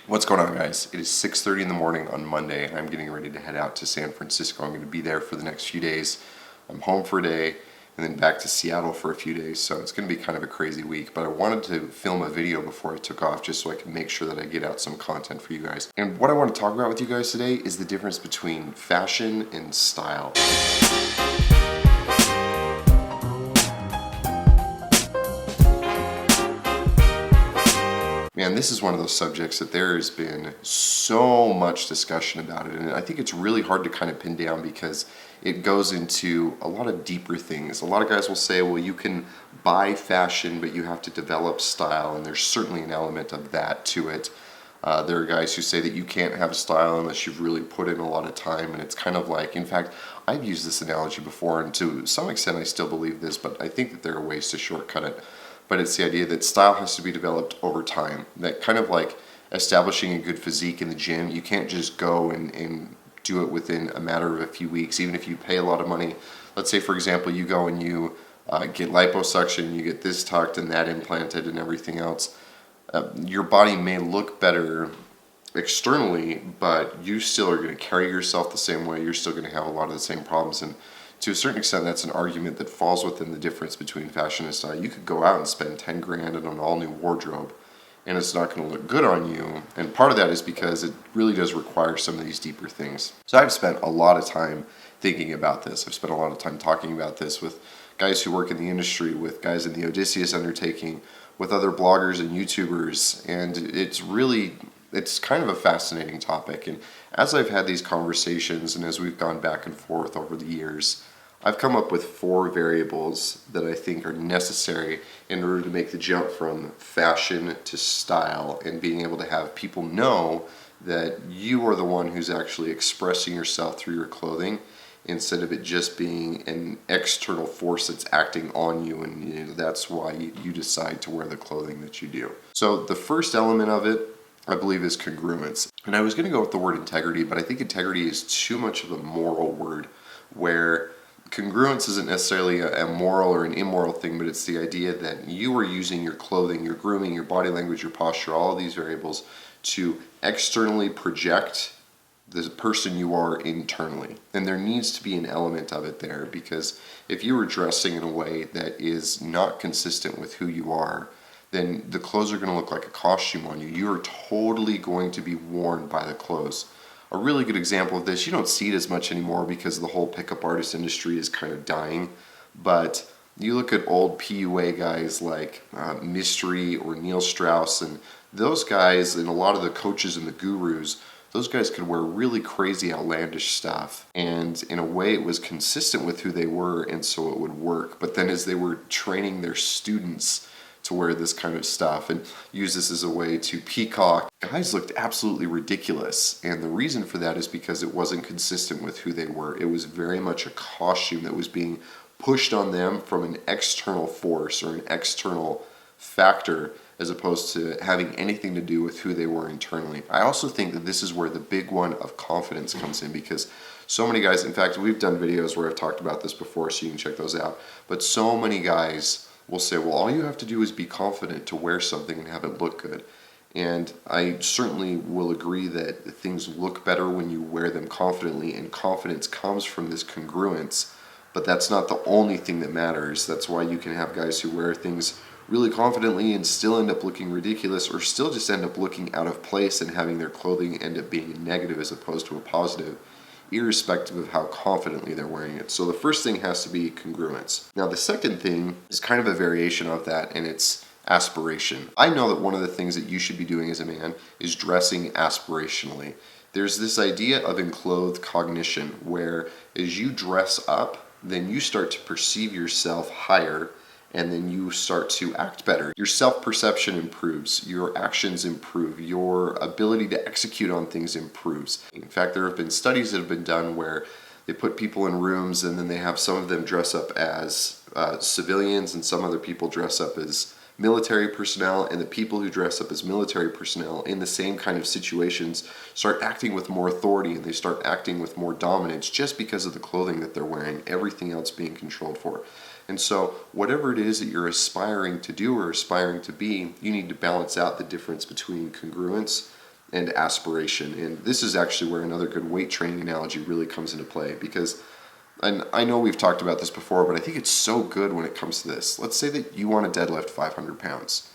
What's going on, guys? It is 6:30 in the morning on Monday, and I'm getting ready to head out to San Francisco. I'm going to be there for the next few days. I'm home for a day, and then back to Seattle for a few days, so it's going to be kind of a crazy week. But I wanted to film a video before I took off just so I could make sure that I get out some content for you guys. And what I want to talk about with you guys today is the difference between fashion and style. Man, this is one of those subjects that there has been so much discussion about it, and I think it's really hard to kind of pin down because it goes into a lot of deeper things. A lot of guys will say, well, you can buy fashion, but you have to develop style, and there's certainly an element of that to it. There are guys who say that you can't have style unless you've really put in a lot of time, and it's kind of like, in fact, I've used this analogy before, and to some extent I still believe this, but I think that there are ways to shortcut it. But it's the idea that style has to be developed over time. That kind of like establishing a good physique in the gym, you can't just go and do it within a matter of a few weeks, even if you pay a lot of money. Let's say, for example, you go and you get liposuction, you get this tucked and that implanted and everything else. Your body may look better externally, but you still are going to carry yourself the same way. You're still going to have a lot of the same problems. And to a certain extent, that's an argument that falls within the difference between fashion and style. You could go out and spend 10 grand on an all new wardrobe, and it's not going to look good on you. And part of that is because it really does require some of these deeper things. So I've spent a lot of time thinking about this. I've spent a lot of time talking about this with guys who work in the industry, with guys in the Odysseus undertaking, with other bloggers and YouTubers, and it's kind of a fascinating topic. And as I've had these conversations and as we've gone back and forth over the years, I've come up with 4 variables that I think are necessary in order to make the jump from fashion to style and being able to have people know that you are the one who's actually expressing yourself through your clothing instead of it just being an external force that's acting on you, and that's why you decide to wear the clothing that you do. So the first element of it, I believe, is congruence. And I was going to go with the word integrity, but I think integrity is too much of a moral word, where congruence isn't necessarily a moral or an immoral thing, but it's the idea that you are using your clothing, your grooming, your body language, your posture, all of these variables to externally project the person you are internally. And there needs to be an element of it there, because if you are dressing in a way that is not consistent with who you are, then the clothes are going to look like a costume on you. You are totally going to be worn by the clothes. A really good example of this, you don't see it as much anymore because the whole pickup artist industry is kind of dying, but you look at old PUA guys like Mystery or Neil Strauss, and those guys and a lot of the coaches and the gurus, those guys could wear really crazy, outlandish stuff, and in a way it was consistent with who they were, and so it would work. But then as they were training their students to wear this kind of stuff and use this as a way to peacock, guys looked absolutely ridiculous. And the reason for that is because it wasn't consistent with who they were. It was very much a costume that was being pushed on them from an external force or an external factor, as opposed to having anything to do with who they were internally. I also think that this is where the big one of confidence comes in, because so many guys, in fact, we've done videos where I've talked about this before, so you can check those out, but so many guys will say, well, all you have to do is be confident to wear something and have it look good. And I certainly will agree that things look better when you wear them confidently, and confidence comes from this congruence, but that's not the only thing that matters. That's why you can have guys who wear things really confidently and still end up looking ridiculous, or still just end up looking out of place and having their clothing end up being a negative as opposed to a positive, irrespective of how confidently they're wearing it. So the first thing has to be congruence. Now the second thing is kind of a variation of that, and it's aspiration. I know that one of the things that you should be doing as a man is dressing aspirationally. There's this idea of enclothed cognition, where as you dress up, then you start to perceive yourself higher, and then you start to act better. Your self-perception improves, your actions improve, your ability to execute on things improves. In fact, there have been studies that have been done where they put people in rooms and then they have some of them dress up as civilians and some other people dress up as military personnel, and the people who dress up as military personnel in the same kind of situations start acting with more authority, and they start acting with more dominance just because of the clothing that they're wearing, everything else being controlled for. And so whatever it is that you're aspiring to do or aspiring to be, you need to balance out the difference between congruence and aspiration. And this is actually where another good weight training analogy really comes into play, because and I know we've talked about this before, but I think it's so good when it comes to this. Let's say that you want to deadlift 500 pounds.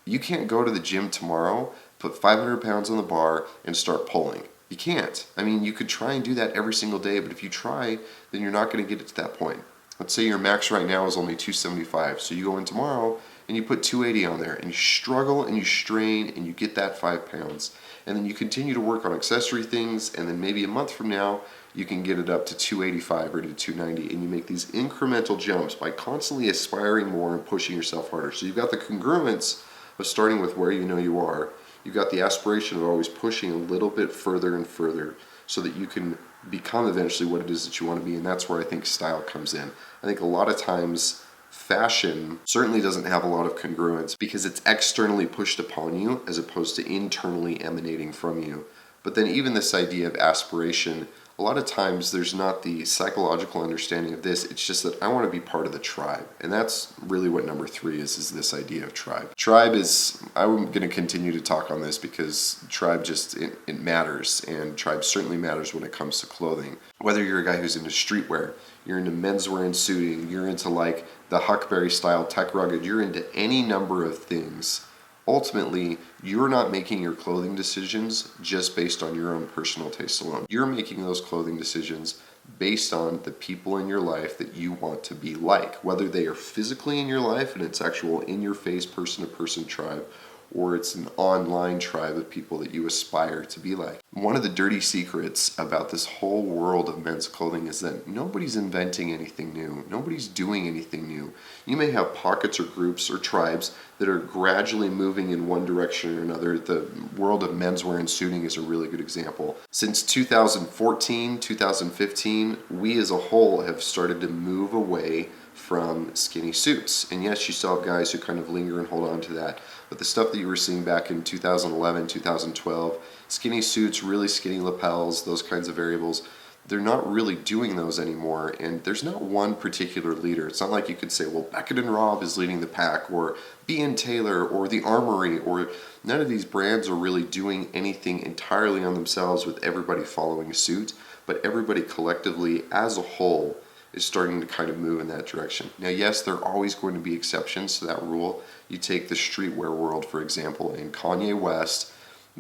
You can't go to the gym tomorrow, put 500 pounds on the bar, and start pulling. You can't. I mean, you could try and do that every single day, but if you try, then you're not going to get it to that point. Let's say your max right now is only 275, so you go in tomorrow and you put 280 on there, and you struggle and you strain and you get that 5 pounds. And then you continue to work on accessory things, and then maybe a month from now, you can get it up to 285 or to 290, and you make these incremental jumps by constantly aspiring more and pushing yourself harder. So you've got the congruence of starting with where you know you are. You've got the aspiration of always pushing a little bit further and further so that you can become eventually what it is that you want to be, and that's where I think style comes in. I think a lot of times fashion certainly doesn't have a lot of congruence because it's externally pushed upon you as opposed to internally emanating from you. But then even this idea of aspiration, a lot of times there's not the psychological understanding of this. It's just that I want to be part of the tribe. And that's really what number 3 is this idea of tribe. Tribe is, I'm going to continue to talk on this because tribe just, it matters. And tribe certainly matters when it comes to clothing. Whether you're a guy who's into streetwear, you're into menswear and suiting, you're into like the Huckberry style tech rugged, you're into any number of things. Ultimately, you're not making your clothing decisions just based on your own personal taste alone. You're making those clothing decisions based on the people in your life that you want to be like, whether they are physically in your life and it's actual in-your-face person-to-person tribe, or it's an online tribe of people that you aspire to be like. One of the dirty secrets about this whole world of men's clothing is that nobody's inventing anything new. Nobody's doing anything new. You may have pockets or groups or tribes that are gradually moving in one direction or another. The world of menswear and suiting is a really good example. Since 2014, 2015, we as a whole have started to move away from skinny suits. And yes, you still have guys who kind of linger and hold on to that. But the stuff that you were seeing back in 2011, 2012, skinny suits, really skinny lapels, those kinds of variables, they're not really doing those anymore. And there's not one particular leader. It's not like you could say, well, Beckett and Robb is leading the pack, or B&. Taylor, or The Armory, or none of these brands are really doing anything entirely on themselves with everybody following suit. But everybody collectively, as a whole, is starting to kind of move in that direction. Now, yes, there are always going to be exceptions to that rule. You take the streetwear world, for example, and Kanye West,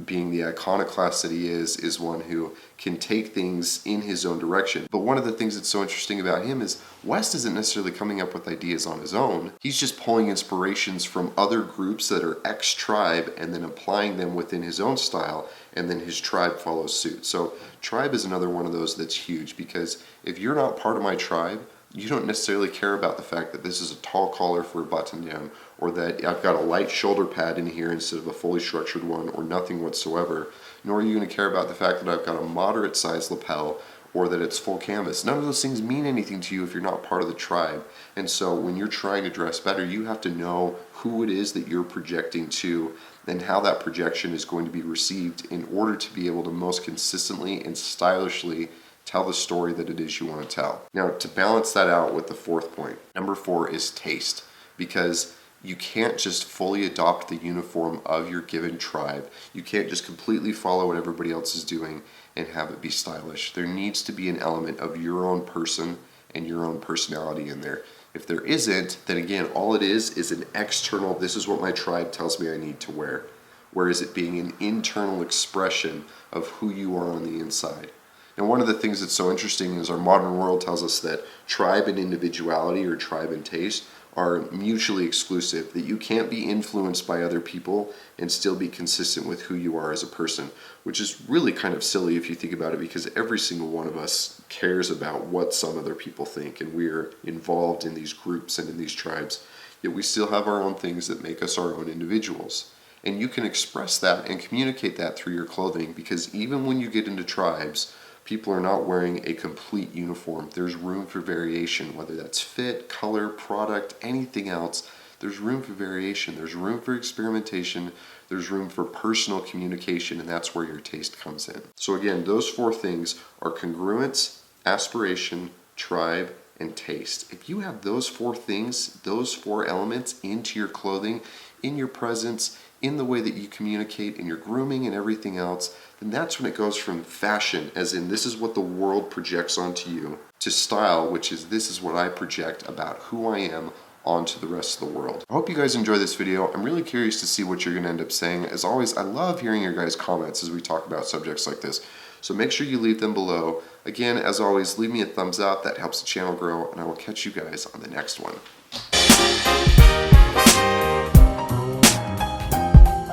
being the iconoclast that he is one who can take things in his own direction. But one of the things that's so interesting about him is West isn't necessarily coming up with ideas on his own. He's just pulling inspirations from other groups that are ex-tribe and then applying them within his own style, and then his tribe follows suit. So tribe is another one of those that's huge, because if you're not part of my tribe, you don't necessarily care about the fact that this is a tall collar for a button down, or that I've got a light shoulder pad in here instead of a fully structured one, or nothing whatsoever. Nor are you going to care about the fact that I've got a moderate sized lapel, or that it's full canvas. None of those things mean anything to you if you're not part of the tribe. And so when you're trying to dress better, you have to know who it is that you're projecting to and how that projection is going to be received in order to be able to most consistently and stylishly tell the story that it is you want to tell. Now, to balance that out with the 4th point, number 4 is taste, because you can't just fully adopt the uniform of your given tribe. You can't just completely follow what everybody else is doing and have it be stylish. There needs to be an element of your own person and your own personality in there. If there isn't, then again, all it is an external, this is what my tribe tells me I need to wear. Whereas it being an internal expression of who you are on the inside. And one of the things that's so interesting is our modern world tells us that tribe and individuality, or tribe and taste, are mutually exclusive, that you can't be influenced by other people and still be consistent with who you are as a person, which is really kind of silly if you think about it, because every single one of us cares about what some other people think, and we're involved in these groups and in these tribes, yet we still have our own things that make us our own individuals. And you can express that and communicate that through your clothing, because even when you get into tribes, people are not wearing a complete uniform. There's room for variation, whether that's fit, color, product, anything else. There's room for variation. There's room for experimentation. There's room for personal communication, and that's where your taste comes in. So again, those 4 things are congruence, aspiration, tribe, and taste. If you have those 4 things, those 4 elements into your clothing, in your presence, in the way that you communicate, in your grooming and everything else, then that's when it goes from fashion, as in this is what the world projects onto you, to style, which is this is what I project about who I am onto the rest of the world. I hope you guys enjoy this video. I'm really curious to see what you're going to end up saying. As always, I love hearing your guys' comments as we talk about subjects like this. So make sure you leave them below. Again, as always, leave me a thumbs up. That helps the channel grow, and I will catch you guys on the next one.